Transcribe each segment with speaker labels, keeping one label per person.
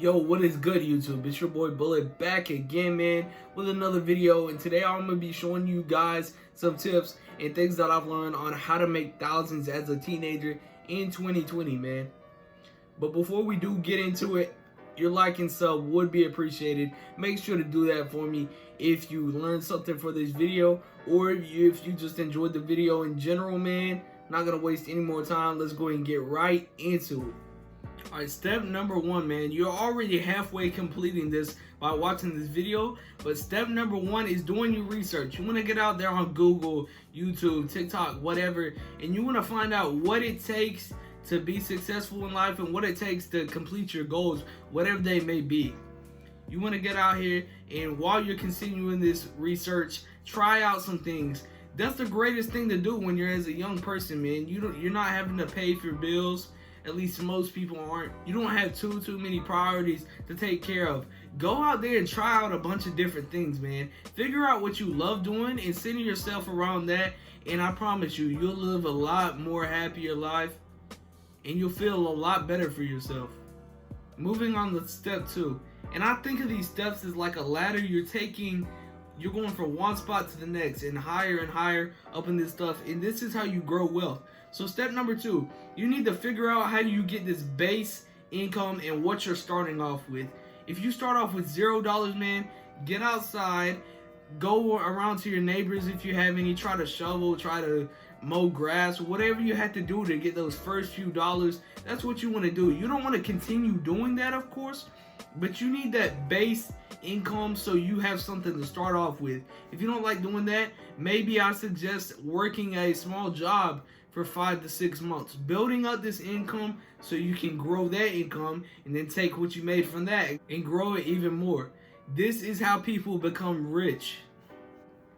Speaker 1: Yo, what is good, YouTube? It's your boy Bullet back again, man, with another video. And today I'm gonna be showing you guys some tips and things that I've learned on how to make thousands as a teenager in 2020, man. But before we do get into it, your like and sub would be appreciated. Make sure to do that for me if you learned something for this video, or if you just enjoyed the video in general, man. Not gonna waste any more time. Let's go ahead and get right into it. Alright, step number one, man. You're already halfway completing this by watching this video, but step number one is doing your research. You want to get out there on Google, YouTube, TikTok, whatever, and you want to find out what it takes to be successful in life and what it takes to complete your goals, whatever they may be. You want to get out here, and while you're continuing this research, try out some things. That's the greatest thing to do when you're as a young person, man. You're not having to pay for your bills. At least most people aren't. You don't have too many priorities to take care of. Go out there and try out a bunch of different things, man. Figure out what you love doing and center yourself around that, and I promise you, you'll live a lot more happier life and you'll feel a lot better for yourself. Moving on to step two. And I think of these steps as like a ladder. You're going from one spot to the next and higher up in this stuff, and this is how you grow wealth. So step number two, you need to figure out how do you get this base income and what you're starting off with. If you start off with $0, man, get outside, go around to your neighbors if you have any, try to shovel, try to mow grass, whatever you have to do to get those first few dollars. That's what you want to do. You don't want to continue doing that, of course, but you need that base income so you have something to start off with. If you don't like doing that, maybe I suggest working a small job for 5 to 6 months, building up this income so you can grow that income and then take what you made from that and grow it even more. This is how people become rich.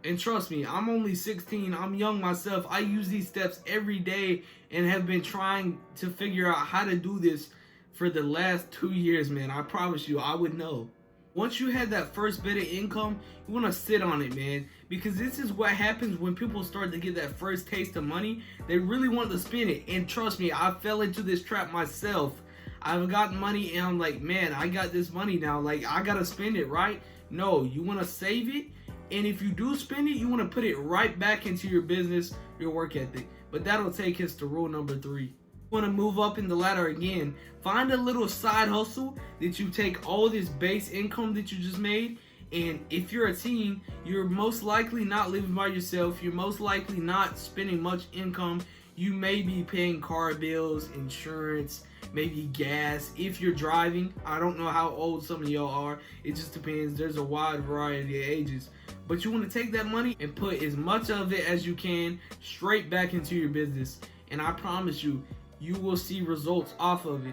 Speaker 1: And trust me, I'm only 16, I'm young myself. I use these steps every day and have been trying to figure out how to do this for the last 2 years, man. I promise you, I would know. Once you have that first bit of income, you want to sit on it, man, because this is what happens when people start to get that first taste of money. They really want to spend it, and trust me, I fell into this trap myself. I've gotten money and I'm like, man, I got this money now, like I gotta spend it, right? No, you want to save it, and if you do spend it, you want to put it right back into your business, your work ethic. But that'll take us to rule number 3. Want to move up in the ladder again, find a little side hustle that you take all this base income that you just made, and if you're a teen, you're most likely not living by yourself, you're most likely not spending much income. You may be paying car bills, insurance, maybe gas if you're driving. I don't know how old some of y'all are, it just depends. There's a wide variety of ages, but you want to take that money and put as much of it as you can straight back into your business, and I promise you, you will see results off of it.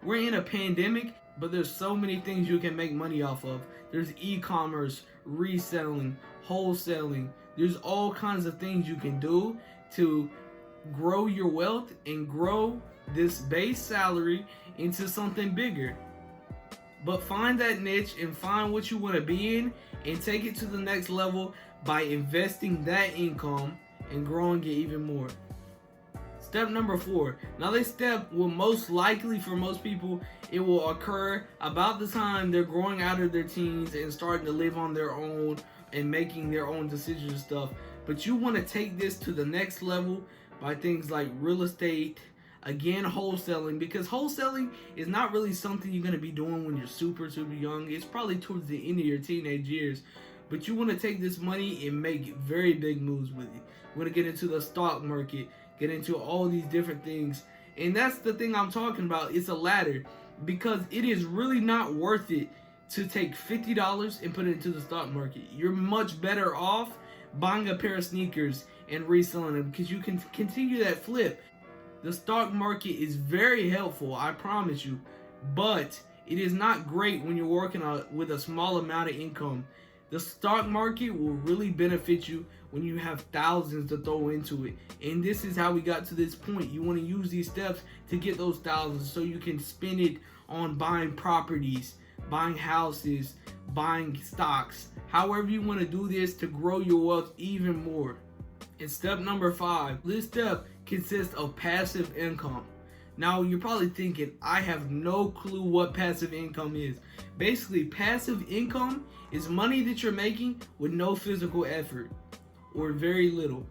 Speaker 1: We're in a pandemic, but there's so many things you can make money off of. There's e-commerce, reselling, wholesaling. There's all kinds of things you can do to grow your wealth and grow this base salary into something bigger. But find that niche and find what you want to be in and take it to the next level by investing that income and growing it even more. Step number 4. Now this step will most likely, for most people, it will occur about the time they're growing out of their teens and starting to live on their own and making their own decisions and stuff. But you want to take this to the next level by things like real estate, again, wholesaling, because wholesaling is not really something you're going to be doing when you're super young. It's probably towards the end of your teenage years. But you want to take this money and make very big moves with it. You want to get into the stock market, get into all these different things. And that's the thing I'm talking about. It's a ladder, because it is really not worth it to take $50 and put it into the stock market. You're much better off buying a pair of sneakers and reselling them, because you can continue that flip. The stock market is very helpful, I promise you, but it is not great when you're working with a small amount of income. The stock market will really benefit you when you have thousands to throw into it. And this is how we got to this point. You want to use these steps to get those thousands so you can spend it on buying properties, buying houses, buying stocks, however you want to do this to grow your wealth even more. And step number 5, this step consists of passive income. Now, you're probably thinking, I have no clue what passive income is. Basically, passive income is money that you're making with no physical effort or very little.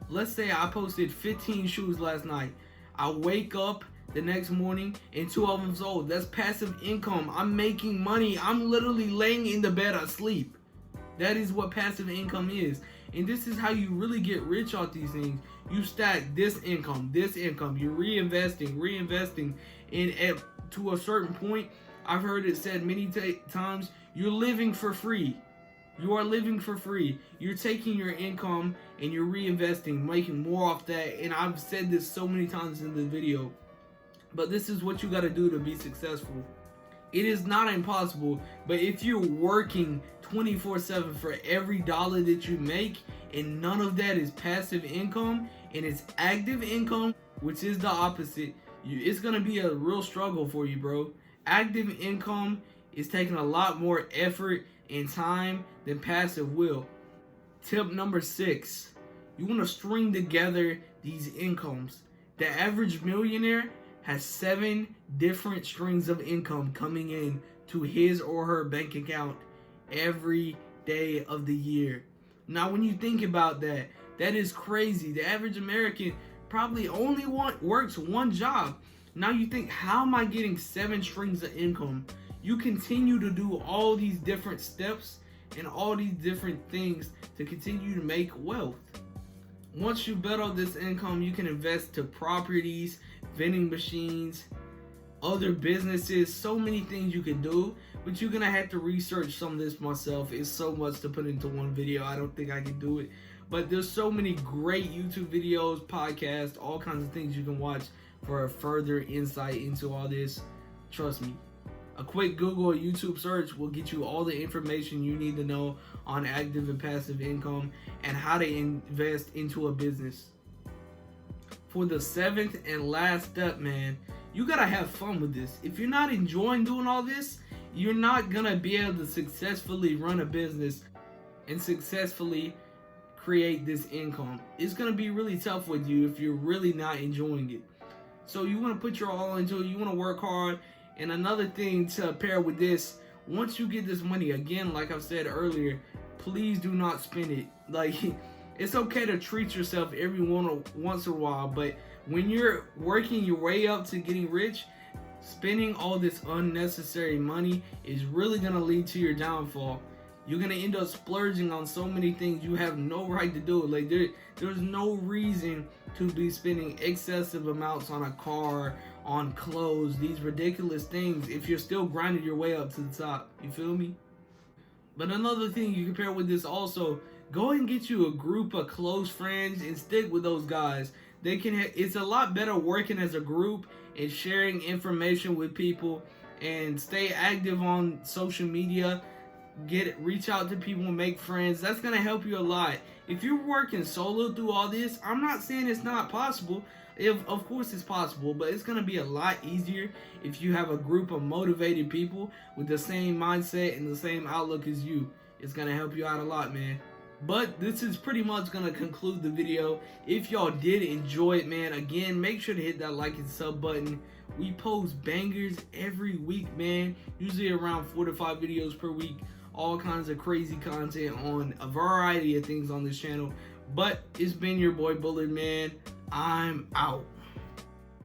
Speaker 1: Let's say I posted 15 shoes last night. I wake up the next morning and 2 of them sold. That's passive income. I'm making money. I'm literally laying in the bed asleep. That is what passive income is. And this is how you really get rich off these things. You stack this income. You're reinvesting. And to a certain point, I've heard it said many times, you're living for free. You are living for free. You're taking your income and you're reinvesting, making more off that. And I've said this so many times in the video, but this is what you got to do to be successful. It is not impossible, but if you're working 24/7 for every dollar that you make and none of that is passive income and it's active income, which is the opposite, it's going to be a real struggle for you, bro. Active income is taking a lot more effort and time than passive will. Tip number 6, you want to string together these incomes. The average millionaire has 7 different strings of income coming in to his or her bank account every day of the year. Now, when you think about that, that is crazy. The average American probably only works one job. Now you think, how am I getting 7 strings of income? You continue to do all these different steps and all these different things to continue to make wealth. Once you build all this income, you can invest to properties, vending machines, other businesses, so many things you can do, but you're gonna have to research some of this myself. It's so much to put into one video. I don't think I can do it, but there's so many great YouTube videos, podcasts, all kinds of things you can watch for a further insight into all this. Trust me. A quick Google or YouTube search will get you all the information you need to know on active and passive income and how to invest into a business. For the 7th and last step, man, you gotta have fun with this. If you're not enjoying doing all this, you're not gonna be able to successfully run a business and successfully create this income. It's gonna be really tough with you if you're really not enjoying it. So you wanna put your all into it, you wanna work hard. And another thing to pair with this, once you get this money, again, like I've said earlier, please do not spend it. Like, it's okay to treat yourself every once in a while, but when you're working your way up to getting rich, spending all this unnecessary money is really gonna lead to your downfall. You're gonna end up splurging on so many things you have no right to do. Like, there's no reason to be spending excessive amounts on a car, on clothes, these ridiculous things, if you're still grinding your way up to the top. You feel me? But another thing you can pair with this also, go and get you a group of close friends and stick with those guys. It's a lot better working as a group and sharing information with people, and stay active on social media. Reach out to people and make friends. That's gonna help you a lot. If you're working solo through all this, I'm not saying it's not possible. Of course it's possible, but it's gonna be a lot easier if you have a group of motivated people with the same mindset and the same outlook as you. It's gonna help you out a lot, man. But this is pretty much gonna conclude the video. If y'all did enjoy it, man, again, make sure to hit that like and sub button. We post bangers every week, man. Usually around 4 to 5 videos per week. All kinds of crazy content on a variety of things on this channel. But it's been your boy Bullard, man. I'm out.